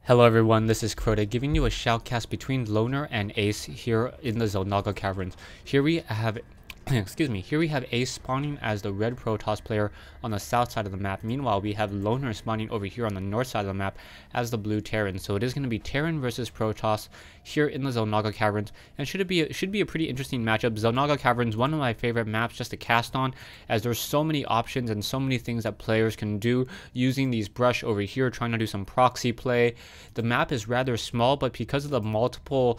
Hello everyone, this is Crota giving you a shoutcast between Loner and Ace here in the Xel'Naga Caverns. Here we have here we have Ace spawning as the red Protoss player on the south side of the map. Meanwhile, we have Loner spawning over here on the north side of the map as the blue Terran. So it is going to be Terran versus Protoss here in the Xel'Naga Caverns, and should be a pretty interesting matchup. Xel'Naga Caverns, one of my favorite maps just to cast on, as there's so many options and so many things that players can do using these brush over here, trying to do some proxy play. The map is rather small, but because of the multiple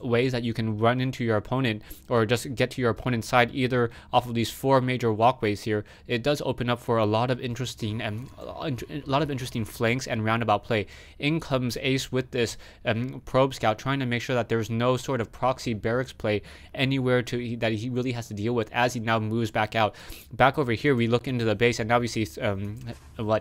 ways that you can run into your opponent or just get to your opponent's side, either off of these four major walkways here, it does open up for a lot of interesting flanks and roundabout play. In comes Ace with this probe scout, trying to make sure that there's no sort of proxy barracks play anywhere that he really has to deal with as he now moves back out. Back over here, we look into the base, and now we see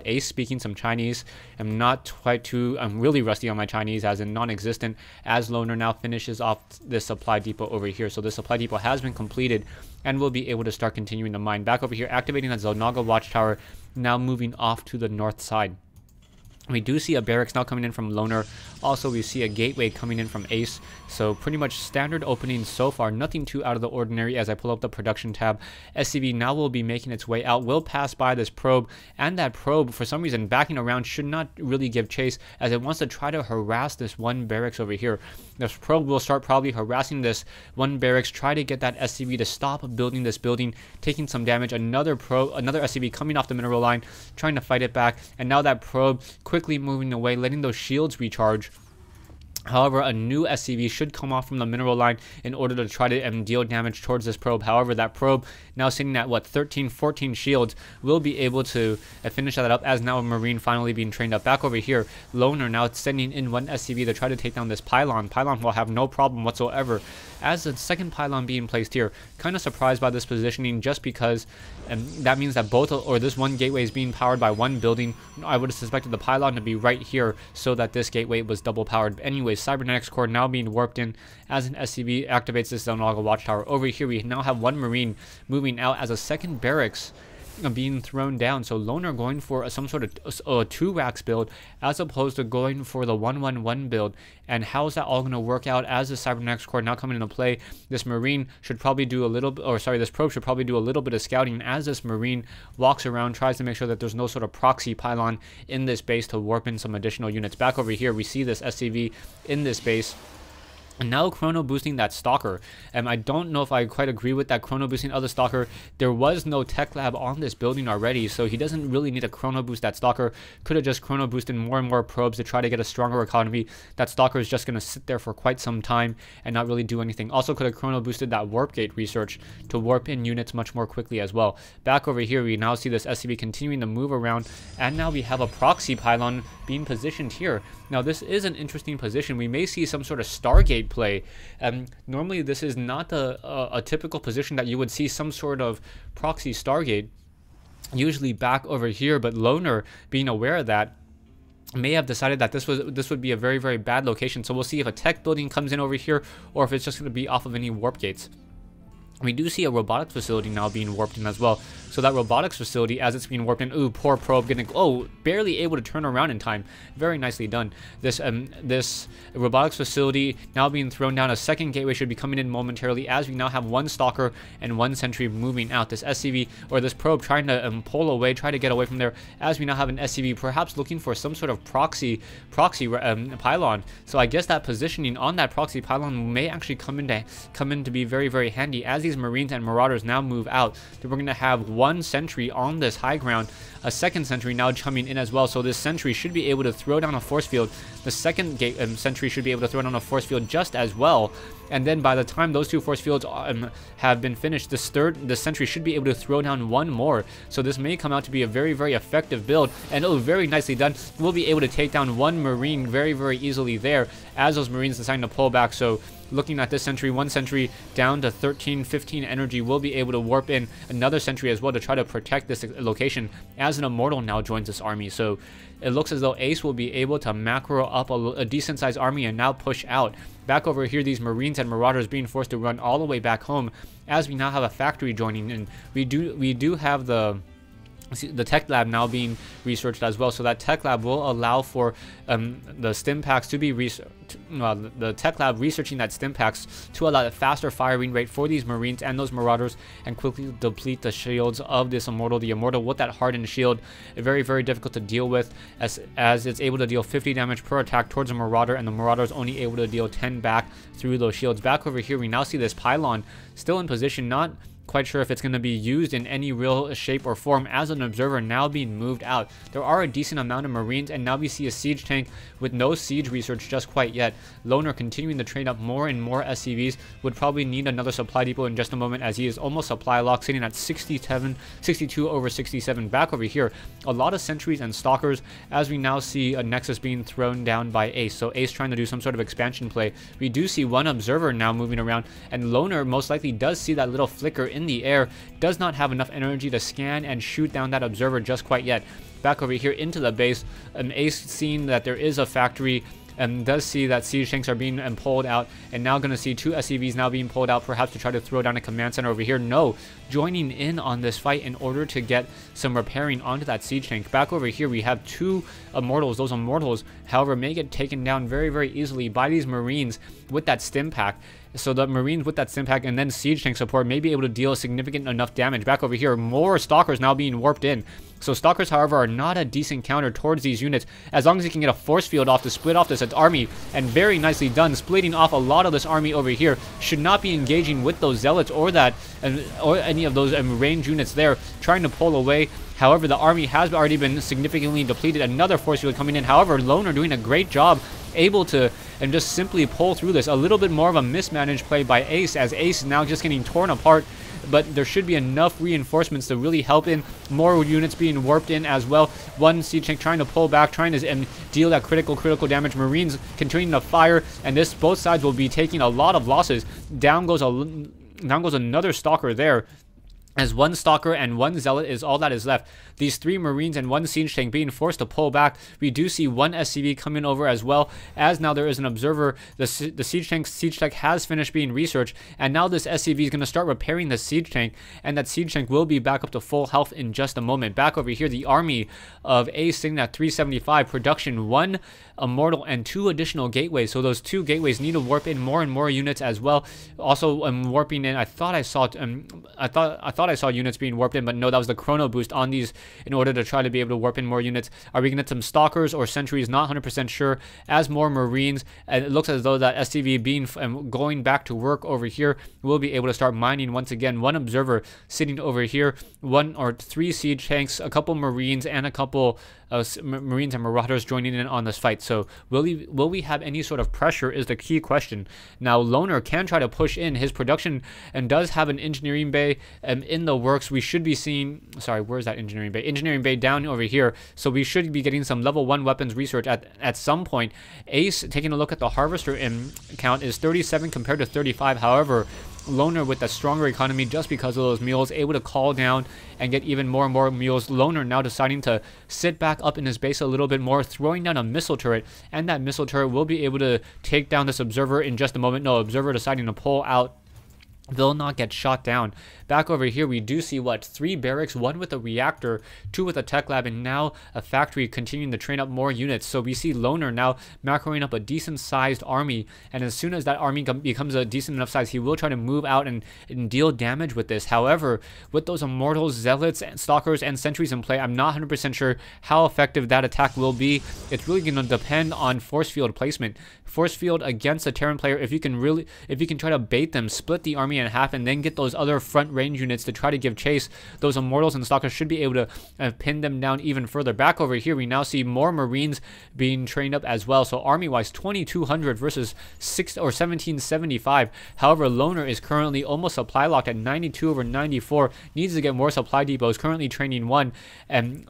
Ace speaking some Chinese. I'm not quite too, I'm really rusty on my Chinese, as in non-existent, as Loner now finishes off this supply depot over here. So the supply depot has been completed and we'll be able to start continuing to mine. Back over here, activating that Xel'Naga watchtower, now moving off to the north side. We do see a barracks now coming in from Loner. Also, we see a gateway coming in from Ace. So pretty much standard openings so far. Nothing too out of the ordinary as I pull up the production tab. SCV now will be making its way out. Will pass by this probe. And that probe, for some reason, backing around, should not really give chase, as it wants to try to harass this one barracks over here. This probe will start probably harassing this one barracks. Try to get that SCV to stop building this building. Taking some damage. Another SCV coming off the mineral line. Trying to fight it back. And now that probe quickly moving away, letting those shields recharge. However, a new SCV should come off from the mineral line in order to try to deal damage towards this probe. However, that probe, now sitting at, 13, 14 shields, will be able to finish that up, as now a Marine finally being trained up. Back over here, Loner now sending in one SCV to try to take down this pylon. Pylon will have no problem whatsoever. As the second pylon being placed here, kind of surprised by this positioning, just because that means that this one gateway is being powered by one building. I would have suspected the pylon to be right here so that this gateway was double powered. Anyways, Cybernetics core now being warped in as an SCV activates this Xel'Naga watchtower. Over here, we now have one Marine moving out as a second barracks being thrown down. So Loner going for some sort of 2 racks build as opposed to going for the 1-1-1 build. And how is that all going to work out as the Cybernetics core now coming into play? This Marine should probably do a little, this probe should probably do a little bit of scouting as this Marine walks around, tries to make sure that there's no sort of proxy pylon in this base to warp in some additional units. Back over here, we see this SCV in this base. And now chrono boosting that Stalker. I don't know if I quite agree with that chrono boosting of the Stalker. There was no tech lab on this building already, so he doesn't really need to chrono boost that Stalker. Could have just chrono boosted more and more probes to try to get a stronger economy. That Stalker is just going to sit there for quite some time and not really do anything. Also could have chrono boosted that warp gate research to warp in units much more quickly as well. Back over here, we now see this SCV continuing to move around, and now we have a proxy pylon being positioned here. Now this is an interesting position. We may see some sort of Stargate play. Normally this is not a typical position that you would see some sort of proxy Stargate, usually back over here, but Loner, being aware of that, may have decided that this would be a very, very bad location. So we'll see if a tech building comes in over here or if it's just going to be off of any warp gates. We do see a robotics facility now being warped in as well. So that robotics facility, as it's being warped in, ooh, poor probe getting, barely able to turn around in time. Very nicely done. This robotics facility now being thrown down. A second gateway should be coming in momentarily, as we now have one Stalker and one Sentry moving out. This SCV, or this probe, trying to pull away, try to get away from there, as we now have an SCV perhaps looking for some sort of proxy pylon. So I guess that positioning on that proxy pylon may actually come in to be very, very handy. As these Marines and Marauders now move out, we're going to have one Sentry on this high ground, a second Sentry now coming in as well. So this Sentry should be able to throw down a force field. The second Sentry should be able to throw down a force field just as well. And then by the time those two force fields have been finished, the Sentry should be able to throw down one more. So this may come out to be a very, very effective build. And very nicely done. We'll be able to take down one Marine very, very easily there, as those Marines deciding to pull back. So looking at this Sentry, one Sentry down to 13, 15 energy, will be able to warp in another Sentry as well to try to protect this location, as an Immortal now joins this army. So it looks as though Ace will be able to macro up a decent sized army and now push out. Back over here, these Marines and Marauders being forced to run all the way back home, as we now have a factory joining in. We do have the the tech lab now being researched as well. So that tech lab will allow for the stim packs to be the tech lab researching that stim packs to allow a faster firing rate for these Marines and those Marauders, and quickly deplete the shields of this Immortal. The Immortal with that hardened shield, very, very difficult to deal with, as it's able to deal 50 damage per attack towards a Marauder, and the Marauder is only able to deal 10 back through those shields. Back over here, we now see this pylon still in position, not quite sure if it's going to be used in any real shape or form, as an observer now being moved out. There are a decent amount of Marines, and now we see a siege tank with no siege research just quite yet. Loner continuing to train up more and more SCVs, would probably need another supply depot in just a moment, as he is almost supply locked, sitting at 62 over 67. Back over here, a lot of sentries and stalkers, as we now see a Nexus being thrown down by Ace. So Ace trying to do some sort of expansion play. We do see one observer now moving around, and Loner most likely does see that little flicker in the air, does not have enough energy to scan and shoot down that observer just quite yet. Back over here into the base, Ace seeing that there is a factory, and does see that siege tanks are being pulled out, and now going to see 2 SCVs now being pulled out, perhaps to try to throw down a command center over here. No, joining in on this fight in order to get some repairing onto that siege tank. Back over here, we have 2 Immortals. Those Immortals, however, may get taken down very, very easily by these Marines with that stim pack. So the Marines with that stim pack and then siege tank support may be able to deal significant enough damage. Back over here, more Stalkers now being warped in. So Stalkers, however, are not a decent counter towards these units, as long as you can get a force field off to split off this army, and very nicely done, splitting off a lot of this army over here. Should not be engaging with those Zealots or any of those range units there, trying to pull away. However, the army has already been significantly depleted. Another force field coming in. However, Loner doing a great job, able to just simply pull through this. A little bit more of a mismanaged play by Ace, as Ace is now just getting torn apart, but there should be enough reinforcements to really help in. More units being warped in as well. One siege tank trying to pull back, trying to deal that critical damage. Marines continuing to fire, and both sides will be taking a lot of losses. Down goes another Stalker there, as 1 Stalker and 1 Zealot is all that is left. These 3 Marines and 1 siege tank being forced to pull back. We do see 1 SCV coming over as well, as now there is an observer. The siege tank has finished being researched, and now this SCV is going to start repairing the siege tank, and that siege tank will be back up to full health in just a moment. Back over here, the army of Ace sitting at 375, production 1 Immortal and 2 additional gateways. So those 2 gateways need to warp in more and more units as well. Also warping in, I thought I saw units being warped in, but no, that was the chrono boost on these in order to try to be able to warp in more units. Are we going to get some Stalkers or Sentries? Not 100% sure. As more Marines, and it looks as though that SCV being going back to work over here will be able to start mining once again. 1 observer sitting over here, 1 or 3 siege tanks, a couple Marines, and a couple Marines and Marauders joining in on this fight. So will we have any sort of pressure is the key question. Now Loner can try to push in his production and does have an engineering bay in the works. We should be seeing, sorry, where's that engineering bay? Engineering bay down over here. So we should be getting some level 1 weapons research at some point. Ace, taking a look at the harvester count, is 37 compared to 35. However, Loner with a stronger economy just because of those mules, able to call down and get even more and more mules. Loner now deciding to sit back up in his base a little bit more, throwing down a missile turret, and that missile turret will be able to take down this observer in just a moment. No, observer deciding to pull out, will not get shot down. Back over here, we do see 3 barracks, 1 with a reactor, 2 with a tech lab, and now a factory continuing to train up more units. So we see Loner now macroing up a decent sized army, and as soon as that army becomes a decent enough size, he will try to move out and deal damage with this. However, with those Immortals, Zealots, and Stalkers, and Sentries in play, I'm not 100% sure how effective that attack will be. It's really going to depend on force field placement. Force field against a Terran player, if you can try to bait them, split the army in half, and then get those other front range units to try to give chase, those Immortals and Stalkers should be able to pin them down even further. Back over here, we now see more Marines being trained up as well. So army-wise, 2,200 versus 1,775. However, Loner is currently almost supply locked at 92 over 94. Needs to get more supply depots. Currently training 1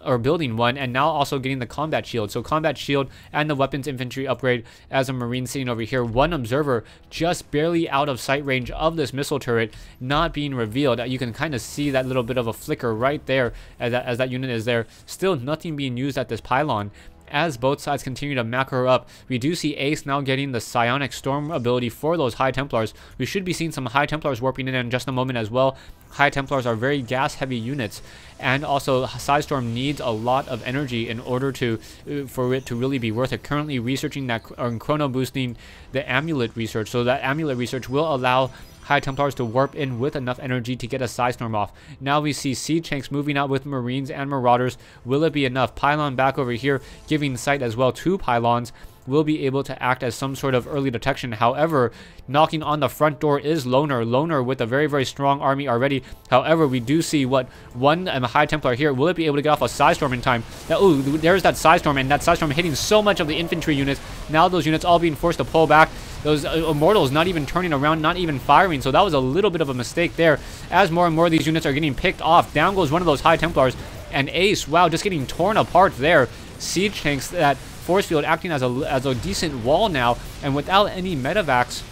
or building 1, and now also getting the combat shield. So combat shield and the weapons infantry upgrade as a Marine sitting over here. 1 observer just barely out of sight range of this missile turret, not being revealed. You can kind of see that little bit of a flicker right there as that unit is there. Still nothing being used at this pylon. as both sides continue to macro up, we do see Ace now getting the Psionic Storm ability for those High Templars. We should be seeing some High Templars warping in just a moment as well. High Templars are very gas-heavy units, and also Psystorm needs a lot of energy in order to for it to really be worth it. Currently researching that, or chrono boosting the Amulet research, so that Amulet research will allow High Templars to warp in with enough energy to get a Psystorm off. Now we see Siege Tanks moving out with Marines and Marauders. Will it be enough? Pylon back over here giving sight as well. 2 pylons will be able to act as some sort of early detection. However, knocking on the front door is Loner. Loner with a very, very strong army already. However, we do see what one High Templar here. Will it be able to get off a Psystorm in time? Oh, there's that Psystorm, and that Psystorm hitting so much of the infantry units. Now those units all being forced to pull back. Those Immortals not even turning around, not even firing. So that was a little bit of a mistake there. As more and more of these units are getting picked off, down goes one of those High Templars. And Ace, wow, just getting torn apart there. Siege Tanks, that force field acting as a decent wall now, and without any medevacs,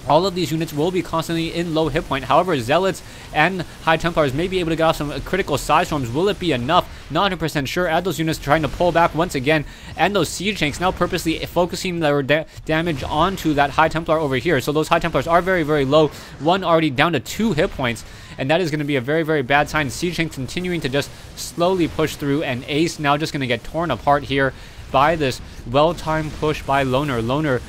all of these units will be constantly in low hit point. However, Zealots and High Templars may be able to get off some critical Psystorms. Will it be enough? Not 100% sure. Add those units trying to pull back once again, and those Siege Tanks now purposely focusing their damage onto that High Templar over here. So those High Templars are very, very low. One already down to 2 hit points, and that is going to be a very, very bad sign. Siege Tanks continuing to just slowly push through, and Ace now just going to get torn apart here by this well-timed push by Loner. Loner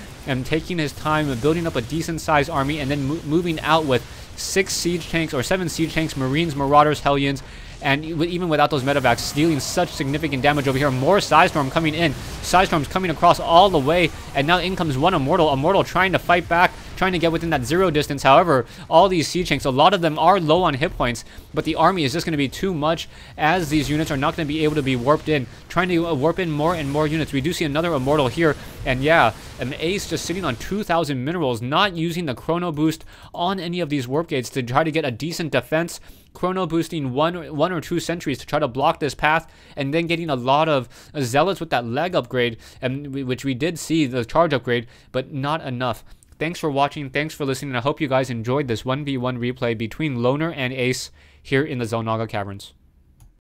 taking his time and building up a decent-sized army, and then moving out with 6 Siege Tanks or 7 Siege Tanks, Marines, Marauders, Hellions, and even without those medevacs, dealing such significant damage over here. More Psystorm coming in. Psystorm's coming across all the way, and now in comes one Immortal. Immortal trying to fight back, trying to get within that 0 distance. However, all these Siege Tanks, a lot of them are low on hit points, but the army is just going to be too much, as these units are not going to be able to be warped in. Trying to warp in more and more units. We do see another Immortal here, and yeah, an Ace just sitting on 2,000 minerals, not using the chrono boost on any of these warp gates to try to get a decent defense. Chrono boosting one or two sentries to try to block this path, and then getting a lot of Zealots with that leg upgrade, and which we did see the charge upgrade, but not enough. Thanks for watching, thanks for listening, I hope you guys enjoyed this 1v1 replay between Loner and Ace here in the Xel'Naga Caverns.